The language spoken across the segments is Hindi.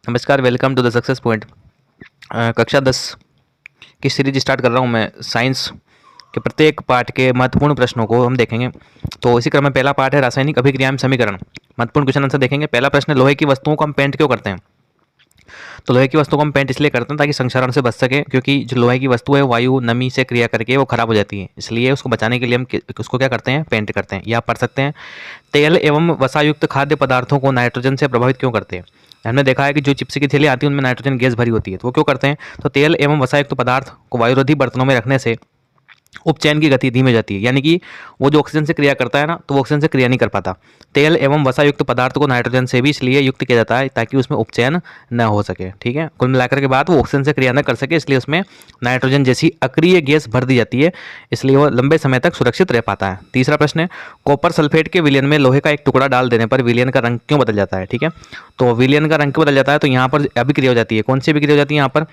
नमस्कार, welcome to the Success Point. कक्षा 10 की सीरीज स्टार्ट कर रहा हूँ मैं। साइंस के प्रत्येक पार्ट के महत्वपूर्ण प्रश्नों को हम देखेंगे। तो इसी क्रम में पहला पार्ट है रासायनिक अभिक्रिया में समीकरण। महत्वपूर्ण क्वेश्चन आंसर देखेंगे। पहला प्रश्न है, लोहे की वस्तुओं को हम पेंट क्यों करते हैं? तो लोहे की वस्तुओं को हम पेंट इसलिए करते हैं ताकि संक्षारण से बच सके, क्योंकि जो लोहे की वस्तु है वायु नमी से क्रिया करके वो खराब हो जाती है। इसलिए उसको बचाने के लिए हम उसको क्या करते हैं? पेंट करते हैं। या आप पढ़ सकते हैं, तेल एवं वसायुक्त खाद्य पदार्थों को नाइट्रोजन से प्रभावित क्यों करते हैं? हमने देखा है कि जो चिप्स की थैली आती है उनमें नाइट्रोजन गैस भरी होती है, तो वो क्यों करते हैं? तो तेल एवं वसायुक्त पदार्थ को वायुरोधी बर्तनों में रखने से उपचयन की गति धीमी हो जाती है, यानी कि वो जो ऑक्सीजन से क्रिया करता है ना, तो वो ऑक्सीजन से क्रिया नहीं कर पाता। तेल एवं वसा युक्त पदार्थ को नाइट्रोजन से भी इसलिए युक्त किया जाता है ताकि उसमें उपचयन न हो सके। ठीक है, कुल मिलाकर के बाद वो ऑक्सीजन से क्रिया न कर सके, इसलिए उसमें नाइट्रोजन जैसी अक्रिय गैस भर दी जाती है, इसलिए वो लंबे समय तक सुरक्षित रह पाता है। तीसरा प्रश्न है, कॉपर सल्फेट के विलयन में लोहे का एक टुकड़ा डाल देने पर विलयन का रंग क्यों बदल जाता है? ठीक है, तो विलयन का रंग क्यों बदल जाता है? तो यहाँ पर अभिक्रिया हो जाती है। कौन सी अभिक्रिया हो जाती है यहाँ पर?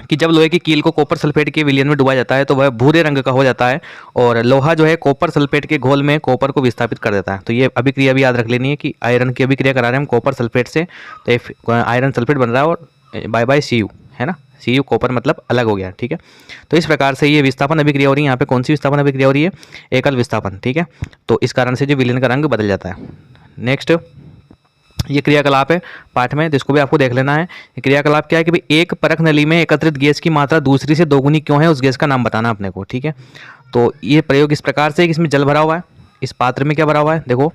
कि जब लोहे की कील को कॉपर सल्फेट के विलयन में डुबाया जाता है तो वह भूरे रंग का हो जाता है, और लोहा जो है कॉपर सल्फेट के घोल में कॉपर को विस्थापित कर देता है। तो ये अभिक्रिया भी याद रख लेनी है कि आयरन की अभिक्रिया करा रहे हैं हम कॉपर सल्फेट से, तो आयरन सल्फेट बन रहा है, और बाय बाय Cu है ना। Cu कॉपर मतलब अलग हो गया। ठीक है, तो इस प्रकार से ये विस्थापन अभिक्रिया हो रही है। यहाँ पे कौन सी विस्थापन अभिक्रिया हो रही है? एकल विस्थापन। ठीक है, तो इस कारण से जो विलयन का रंग बदल जाता है। नेक्स्ट, ये क्रियाकलाप है पाठ में, तो इसको भी आपको देख लेना है। ये क्रियाकलाप क्या है कि भाई एक परख नली में एकत्रित गैस की मात्रा दूसरी से दोगुनी क्यों है, उस गैस का नाम बताना अपने को। ठीक है, तो ये प्रयोग इस प्रकार से है कि इसमें जल भरा हुआ है। इस पात्र में क्या भरा हुआ है? देखो,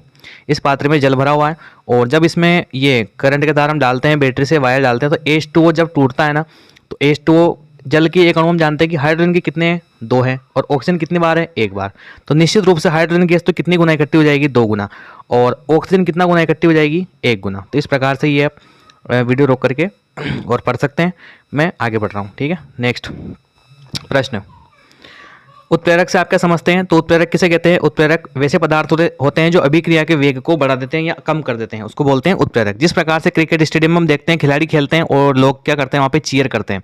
इस पात्र में जल भरा हुआ है, और जब इसमें ये करंट के तार हम डालते हैं, बैटरी से वायर डालते हैं, तो H2O जब टूटता है ना, तो H2O जल के एक अणु हम जानते हैं कि हाइड्रोजन के कितने? 2 हैं, और ऑक्सीजन कितनी बार है? 1 बार। तो निश्चित रूप से हाइड्रोजन गैस तो कितनी गुना इकट्ठी हो जाएगी? 2 गुना। और ऑक्सीजन कितना गुना इकट्ठी हो जाएगी? 1 गुना। तो इस प्रकार से ये आप वीडियो रोक करके और पढ़ सकते हैं। मैं आगे बढ़ रहा हूँ। ठीक है, नेक्स्ट प्रश्न, उत्प्रेरक से आप क्या समझते हैं? तो उत्प्रेरक किसे कहते हैं? उत्प्रेरक वैसे पदार्थ होते हैं जो अभिक्रिया के वेग को बढ़ा देते हैं या कम कर देते हैं, उसको बोलते हैं उत्प्रेरक। जिस प्रकार से क्रिकेट स्टेडियम में हम देखते हैं खिलाड़ी खेलते हैं और लोग क्या करते हैं? वहाँ पे चीयर करते हैं।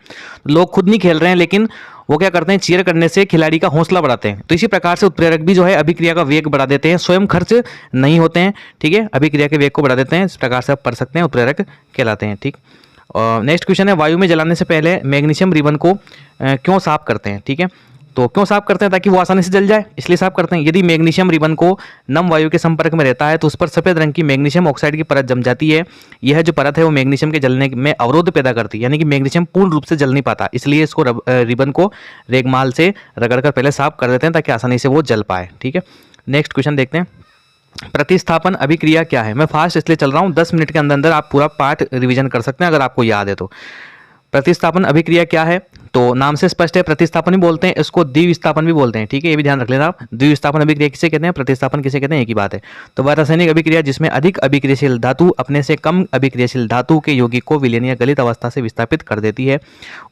लोग खुद नहीं खेल रहे हैं, लेकिन वो क्या करते हैं? चीयर करने से खिलाड़ी का हौसला बढ़ाते हैं। तो इसी प्रकार से उत्प्रेरक भी जो है अभिक्रिया का वेग बढ़ा देते हैं, स्वयं खर्च नहीं होते हैं। ठीक है, अभिक्रिया के वेग को बढ़ा देते हैं। इस प्रकार से आप पढ़ सकते हैं, उत्प्रेरक कहलाते हैं। ठीक, और नेक्स्ट क्वेश्चन है, वायु में जलाने से पहले मैग्नीशियम रिबन को क्यों साफ करते हैं? ठीक है, तो क्यों साफ करते हैं? ताकि वो आसानी से जल जाए, इसलिए साफ करते हैं। यदि मैग्नीशियम रिबन को नम वायु के संपर्क में रहता है तो उस पर सफेद रंग की मैग्नीशियम ऑक्साइड की परत जम जाती है। यह जो परत है वो मैग्नीशियम के जलने में अवरोध पैदा करती है, यानी कि मैग्नीशियम पूर्ण रूप से जल नहीं पाता, इसलिए इसको रिबन को रेगमाल से रगड़कर पहले साफ कर देते हैं ताकि आसानी से वो जल पाए। ठीक है, नेक्स्ट क्वेश्चन देखते हैं, प्रतिस्थापन अभिक्रिया क्या है? मैं फास्ट इसलिए चल रहा हूँ, 10 मिनट के अंदर अंदर आप पूरा पाठ रिवीजन कर सकते हैं अगर आपको याद है तो। प्रतिस्थापन अभिक्रिया क्या है? तो नाम से स्पष्ट है, प्रतिस्थापन भी बोलते हैं इसको, द्विविस्थापन भी बोलते हैं। ठीक है, ये भी ध्यान रख लेना आप। द्विविस्थापन अभिक्रिया किसे कहते हैं, प्रतिस्थापन किसे कहते हैं, एक ही बात है। तो वह रासायनिक अभिक्रिया जिसमें अधिक अभिक्रियाशील धातु अपने से कम अभिक्रियाशील धातु के यौगिक को विलयन या गलित अवस्था से विस्थापित कर देती है,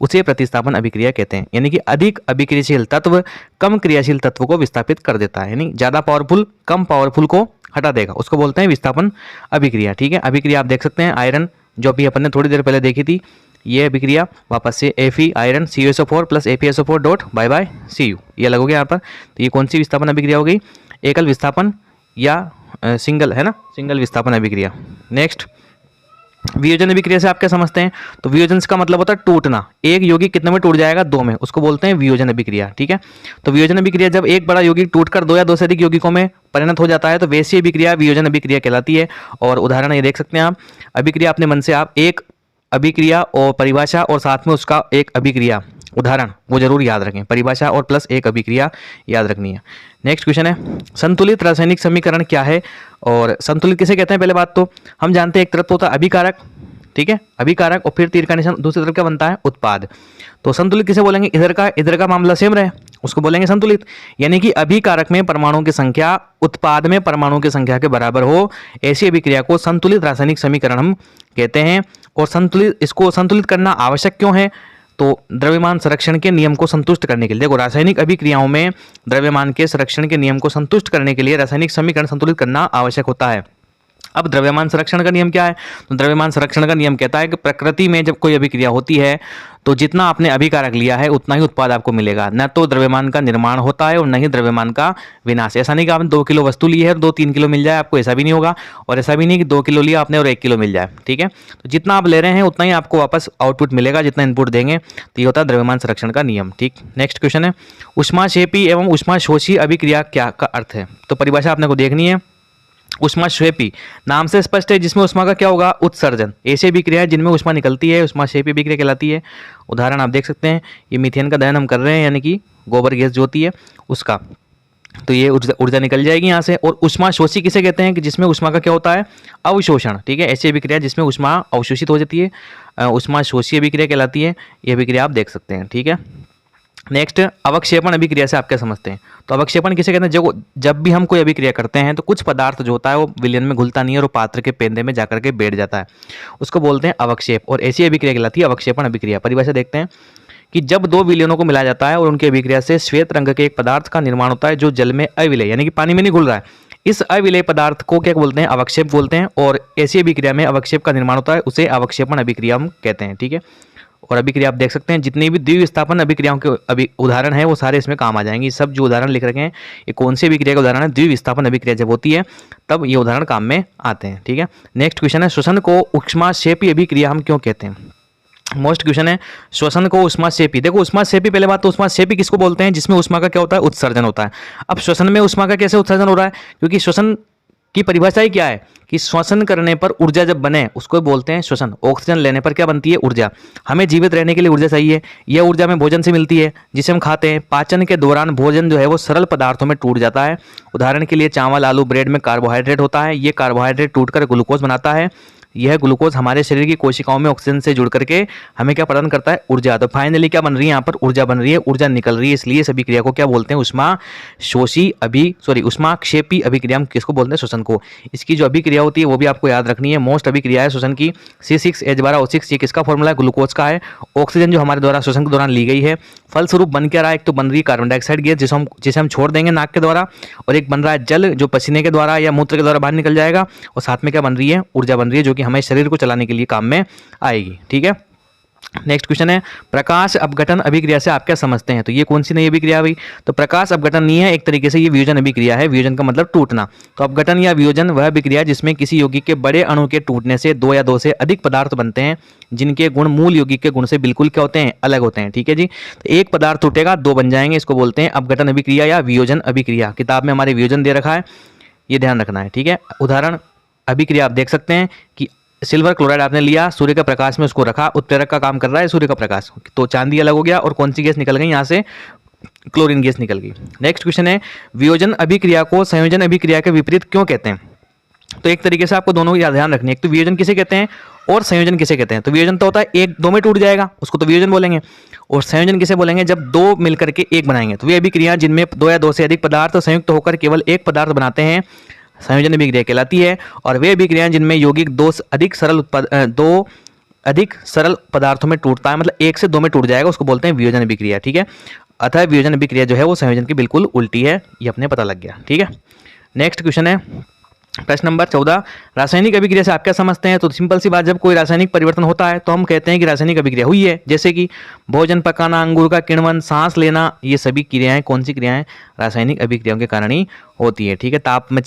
उसे प्रतिस्थापन अभिक्रिया कहते हैं। यानी कि अधिक अभिक्रियाशील तत्व कम क्रियाशील तत्व को विस्थापित कर देता है, यानी ज्यादा पावरफुल कम पावरफुल को हटा देगा, उसको बोलते हैं विस्थापन अभिक्रिया। ठीक है, अभिक्रिया आप देख सकते हैं, आयरन जो अभी अपन ने थोड़ी देर पहले देखी थी, ये अभिक्रिया वापस से Fe iron CuSO4 plus ApSO4 dot by by Cu, ये अलग हो गया यहाँ पर। तो ये कौन सी विस्थापन अभिक्रिया हो गई? एकल विस्थापन या सिंगल, है ना, सिंगल विस्थापन अभिक्रिया। नेक्स्ट, वियोजन अभिक्रिया से आप क्या समझते हैं? तो वियोजन का मतलब होता है टूटना। एक यौगिक कितने में टूट जाएगा? 2 में, उसको बोलते हैं वियोजन अभिक्रिया। ठीक है, तो वियोजन अभिक्रिया जब एक बड़ा यौगिक टूटकर 2 या 2 से अधिक यौगिकों में परिणत हो जाता है तो वैसी अभिक्रिया वियोजन अभिक्रिया कहलाती है। और उदाहरण ये देख सकते हैं आप, अभिक्रिया अपने मन से आप एक अभिक्रिया और परिभाषा और साथ में उसका एक अभिक्रिया उदाहरण वो जरूर याद रखें, परिभाषा और प्लस एक अभिक्रिया याद रखनी है। नेक्स्ट क्वेश्चन है, संतुलित रासायनिक समीकरण क्या है? और संतुलित किसे कहते हैं? पहले बात तो हम जानते हैं एक तरफ होता है अभिकारक, ठीक है, अभिकारक, और फिर तीर का निशान, दूसरी तरफ क्या बनता है? उत्पाद। तो संतुलित किसे बोलेंगे? इधर का मामला सेम रहे, उसको बोलेंगे संतुलित। यानी कि अभिकारक में परमाणुओं की संख्या उत्पाद में परमाणुओं की संख्या के बराबर हो, ऐसी अभिक्रिया को संतुलित रासायनिक समीकरण हम कहते हैं। और इसको संतुलित करना आवश्यक क्यों है? तो द्रव्यमान संरक्षण के नियम को संतुष्ट करने के लिए। देखो, रासायनिक अभिक्रियाओं में द्रव्यमान के संरक्षण के नियम को संतुष्ट करने के लिए रासायनिक समीकरण संतुलित करना आवश्यक होता है। अब द्रव्यमान संरक्षण का नियम क्या है? तो द्रव्यमान संरक्षण का नियम कहता है कि प्रकृति में जब कोई अभिक्रिया होती है तो जितना आपने अभिकारक लिया है उतना ही उत्पाद आपको मिलेगा, न तो द्रव्यमान का निर्माण होता है और न ही द्रव्यमान का विनाश। ऐसा नहीं कि आपने 2 किलो वस्तु ली है और 2-3 किलो मिल जाए आपको, ऐसा भी नहीं होगा। और ऐसा भी नहीं कि 2 किलो लिया आपने और 1 किलो मिल जाए, ठीक है। तो जितना आप ले रहे हैं उतना ही आपको वापस आउटपुट मिलेगा, जितना इनपुट देंगे। तो ये होता है द्रव्यमान संरक्षण का नियम, ठीक। नेक्स्ट क्वेश्चन है, ऊष्माक्षेपी एवं ऊष्माशोषी अभिक्रिया क्या का अर्थ है? तो परिभाषा आपने को देखनी है। ऊष्माक्षेपी नाम से स्पष्ट है, जिसमें ऊष्मा का क्या होगा? उत्सर्जन। ऐसी अभिक्रिया है जिनमें ऊष्मा निकलती है, ऊष्माक्षेपी अभिक्रिया कहलाती है। उदाहरण आप देख सकते हैं, ये मीथेन का दहन हम कर रहे हैं, यानी कि गोबर गैस जो होती है उसका, तो ये ऊर्जा निकल जाएगी यहाँ से। और ऊष्माशोषी किसे कहते हैं? कि जिसमें ऊष्मा का क्या होता है? अवशोषण, ठीक है। ऐसी अभिक्रिया जिसमें ऊष्मा अवशोषित हो जाती है, ऊष्माशोषी अभिक्रिया कहलाती है। ये अभिक्रिया आप देख सकते हैं, ठीक है। नेक्स्ट, अवक्षेपण अभिक्रिया से आप क्या समझते हैं? तो अवक्षेपण किसे कहते हैं? जब भी हम कोई अभिक्रिया करते हैं तो कुछ पदार्थ जो होता है वो विलयन में घुलता नहीं है और पात्र के पेंदे में जाकर के बैठ जाता है, उसको बोलते हैं अवक्षेप। और ऐसी अभिक्रिया कहलाती है अवक्षेपण अभिक्रिया। परिभाषा देखते हैं कि जब 2 विलयनों को मिलाया जाता है और उनकी अभिक्रिया से श्वेत रंग के एक पदार्थ का निर्माण होता है जो जल में अविलय यानी कि पानी में नहीं घुल रहा है, इस अविलय पदार्थ को क्या बोलते हैं? अवक्षेप बोलते हैं। और ऐसी अभिक्रिया में अवक्षेप का निर्माण होता है, उसे अवक्षेपण अभिक्रिया हम कहते हैं, ठीक है। और अभिक्रिया आप देख सकते हैं, जितनी भी द्विविस्थापन अभिक्रियाओं के अभी उदाहरण है वो सारे इसमें काम आ जाएंगे। सब जो उदाहरण लिख रखे हैं ये कौन सी अभिक्रिया का उदाहरण है? द्विविस्थापन अभिक्रिया जब होती है तब ये उदाहरण काम में आते हैं, ठीक है। नेक्स्ट क्वेश्चन है, श्वसन को ऊष्माक्षेपी अभिक्रिया हम क्यों कहते हैं? मोस्ट क्वेश्चन है, श्वसन को ऊष्माक्षेपी। देखो ऊष्माक्षेपी, पहले बात तो ऊष्माक्षेपी किसको बोलते हैं? जिसमें ऊष्मा का क्या होता है? उत्सर्जन होता है। अब श्वसन में ऊष्मा का कैसे उत्सर्जन हो रहा है? क्योंकि श्वसन की परिभाषा ही क्या है कि श्वसन करने पर ऊर्जा जब बने उसको बोलते हैं श्वसन। ऑक्सीजन लेने पर क्या बनती है? ऊर्जा। हमें जीवित रहने के लिए ऊर्जा चाहिए, यह ऊर्जा हमें भोजन से मिलती है जिसे हम खाते हैं। पाचन के दौरान भोजन जो है वो सरल पदार्थों में टूट जाता है। उदाहरण के लिए चावल, आलू, ब्रेड में कार्बोहाइड्रेट होता है, ये कार्बोहाइड्रेट टूटकर ग्लूकोज बनाता है। यह ग्लूकोज हमारे शरीर की कोशिकाओं में ऑक्सीजन से जुड़ करके हमें क्या प्रदान करता है? ऊर्जा। तो फाइनली क्या बन रही है? यहाँ पर ऊर्जा बन रही है, ऊर्जा निकल रही है, इसलिए इस अभिक्रिया को क्या बोलते हैं? ऊष्माक्षेपी अभिक्रिया हम किसको बोलते हैं? श्वसन को। इसकी जो अभिक्रिया होती है वो भी आपको याद रखनी है। मोस्ट अभिक्रिया है श्वसन की C6H12O6, ये किसका फॉर्मूला है? ग्लूकोज का है। ऑक्सीजन जो हमारे द्वारा श्वसन के दौरान ली गई है, फलस्वरूप बन क्या रहा है? एक तो बन रही है कार्बन डाइऑक्साइड गैस जिसे हम छोड़ देंगे नाक के द्वारा, और एक बन रहा है जल जो पसीने के द्वारा या मूत्र के द्वारा बाहर निकल जाएगा, और साथ में क्या बन रही है? ऊर्जा बन रही है, जो कि हमें शरीर को चलाने के लिए काम में आएगी, ठीक है। नेक्स्ट क्वेश्चन है, प्रकाश अपघटन अभिक्रिया से आप क्या समझते हैं? तो ये कौन सी नई अभिक्रिया हुई? तो प्रकाश अपघटन नहीं है, एक तरीके से ये वियोजन अभिक्रिया है। वियोजन का मतलब टूटना। तो अपघटन या वियोजन वह अभिक्रिया जिसमें किसी यौगिक के बड़े अणु के टूटने से 2 या 2 से अधिक पदार्थ बनते हैं जिनके गुण मूल यौगिक के गुण से बिल्कुल क्या होते हैं? अलग होते हैं, ठीक है जी। तो एक पदार्थ टूटेगा, 2 बन जाएंगे, इसको बोलते हैं अपघटन अभिक्रिया या वियोजन अभिक्रिया। किताब में हमारे वियोजन दे रखा है, ये ध्यान रखना है, ठीक है। उदाहरण अभिक्रिया आप देख सकते हैं कि सिल्वर क्लोराइड आपने लिया, सूर्य के प्रकाश में उसको रखा, उत्प्रेरक का काम कर रहा है सूर्य का प्रकाश, तो चांदी अलग हो गया और कौन सी गैस निकल गई? यहाँ से क्लोरीन गैस निकल गई। नेक्स्ट क्वेश्चन है, वियोजन अभिक्रिया को संयोजन अभिक्रिया के विपरीत क्यों कहते हैं? तो एक तरीके से आपको दोनों की ध्यान रखनी है। एक तो वियोजन किसे कहते हैं और संयोजन किसे कहते हैं? तो वियोजन तो होता है 1-2 में टूट जाएगा, उसको तो वियोजन बोलेंगे। और संयोजन किसे बोलेंगे? जब 2 मिलकर के 1 बनाएंगे। तो वे अभिक्रिया जिनमें 2 या 2 से अधिक पदार्थ संयुक्त होकर केवल एक पदार्थ बनाते हैं संयोजन अभिक्रिया कहलाती है। और वे अभिक्रियाएं जिनमें यौगिक 2 अधिक सरल पदार्थों में टूटता है, मतलब 1 से 2 में टूट जाएगा, उसको बोलते हैं वियोजन अभिक्रिया, ठीक है। अतः वियोजन अभिक्रिया जो है वो संयोजन की बिल्कुल उल्टी है, ये अपने पता लग गया, ठीक है। नेक्स्ट क्वेश्चन है प्रश्न नंबर 14, रासायनिक अभिक्रिया से आप क्या समझते हैं? तो सिंपल सी बात, जब कोई रासायनिक परिवर्तन होता है तो हम कहते हैं कि रासायनिक अभिक्रिया हुई है। जैसे कि भोजन पकाना, अंगूर का किण्वन, सांस लेना, ये सभी क्रियाएं कौन सी क्रियाएं? रासायनिक अभिक्रियाओं के कारण ही होती है, ठीक है। ताप में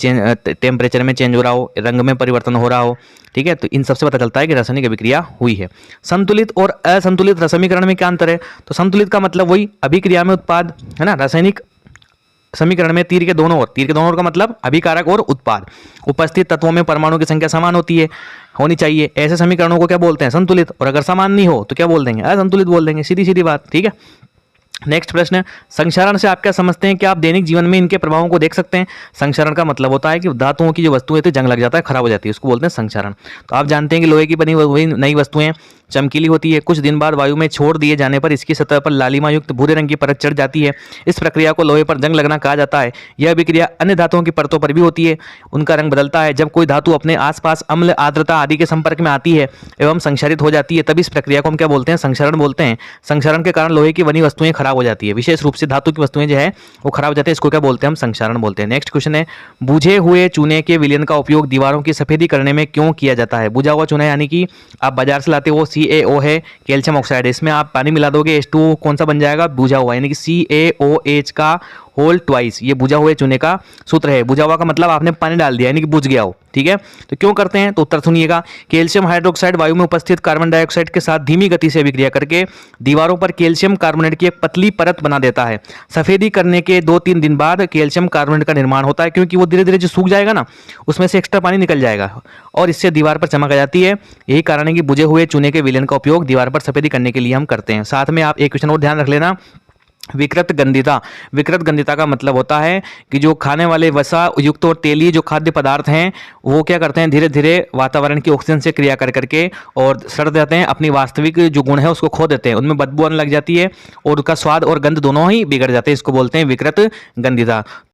टेम्परेचर में चेंज हो रहा हो, रंग में परिवर्तन हो रहा हो, ठीक है, तो इन सबसे पता चलता है कि रासायनिक अभिक्रिया हुई है। संतुलित और असंतुलित समीकरण में क्या अंतर है? तो संतुलित का मतलब वही अभिक्रिया में उत्पाद है ना, रासायनिक समीकरण में तीर के दोनों ओर का मतलब अभिकारक और उत्पाद, उपस्थित तत्वों में परमाणु की संख्या समान होनी चाहिए, ऐसे समीकरणों को क्या बोलते हैं? संतुलित। और अगर समान नहीं हो तो क्या बोल देंगे? असंतुलित बोल देंगे, सीधी सीधी बात, ठीक है। नेक्स्ट प्रश्न, संक्षारण से आप क्या समझते हैं? क्या आप दैनिक जीवन में इनके प्रभावों को देख सकते हैं? संक्षारण का मतलब होता है कि धातुओं की जो वस्तुएं थी जंग लग जाता है, खराब हो जाती है, उसको बोलते हैं संक्षारण। तो आप जानते हैं कि लोहे की बनी हुई नई वस्तुएं चमकीली होती है। कुछ दिन बाद वायु में छोड़ दिए जाने पर इसकी सतह पर लालिमा युक्त भूरे रंग की परत चढ़ जाती है। इस प्रक्रिया को लोहे पर जंग लगना कहा जाता है। यह अभिक्रिया अन्य धातुओं की परतों पर भी होती है, उनका रंग बदलता है। जब कोई धातु अपने आसपास अम्ल, आर्द्रता आदि के संपर्क में आती है एवं संक्षारित हो जाती है, तब इस प्रक्रिया को हम क्या बोलते हैं? संक्षरण बोलते हैं। संक्षरण के कारण लोहे की बनी वस्तुएं खराब हो जाती है, विशेष रूप से धातु की वस्तुएं जो है वो खराब हो जाती है, इसको क्या बोलते हैं? हम संक्षारण बोलते हैं। नेक्स्ट क्वेश्चन है, बुझे हुए चूने के विलयन का उपयोग दीवारों की सफेदी करने में क्यों किया जाता है? बुझा हुआ चूना यानी कि आप बाजार से लाते हो, CaO है, कैल्शियम ऑक्साइड है, इसमें आप पानी मिला दोगे, H2O कौन सा बन जाएगा? बुझा हुआ, यानी कि CaOH का होल ट्वाइस, ये बुझा हुए चूने का सूत्र है। बुझा हुआ का मतलब आपने पानी डाल दिया यानी कि बुझ गया हो, ठीक है। तो क्यों करते हैं? तो उत्तर सुनिएगा। कैल्शियम हाइड्रोक्साइड वायु में उपस्थित कार्बन डाइऑक्साइड के साथ धीमी गति से अभिक्रिया करके दीवारों पर कैल्शियम कार्बोनेट की एक पतली परत बना देता है। सफेदी करने के 2-3 दिन बाद कैल्शियम कार्बोनेट का निर्माण होता है, क्योंकि वो धीरे धीरे जो सूख जाएगा ना, उसमें से एक्स्ट्रा पानी निकल जाएगा और इससे दीवार पर चमक आ जाती है। यही कारण है कि बुझे हुए चूने के विलयन का उपयोग दीवार पर सफेदी करने के लिए हम करते हैं। साथ में आप एक क्वेश्चन और ध्यान रख लेना, विकृत गंधिता। विकृत गंधिता का मतलब होता है कि जो खाने वाले वसा युक्त और तेलीय जो खाद्य पदार्थ हैं वो क्या करते हैं? धीरे धीरे वातावरण की ऑक्सीजन से क्रिया कर करके और सड़ जाते हैं, अपनी वास्तविक जो गुण है उसको खो देते हैं, उनमें बदबू आने लग जाती है और उसका स्वाद और गंध दोनों ही बिगड़ जाते हैं। इसको बोलते हैं विकृत गंधिता।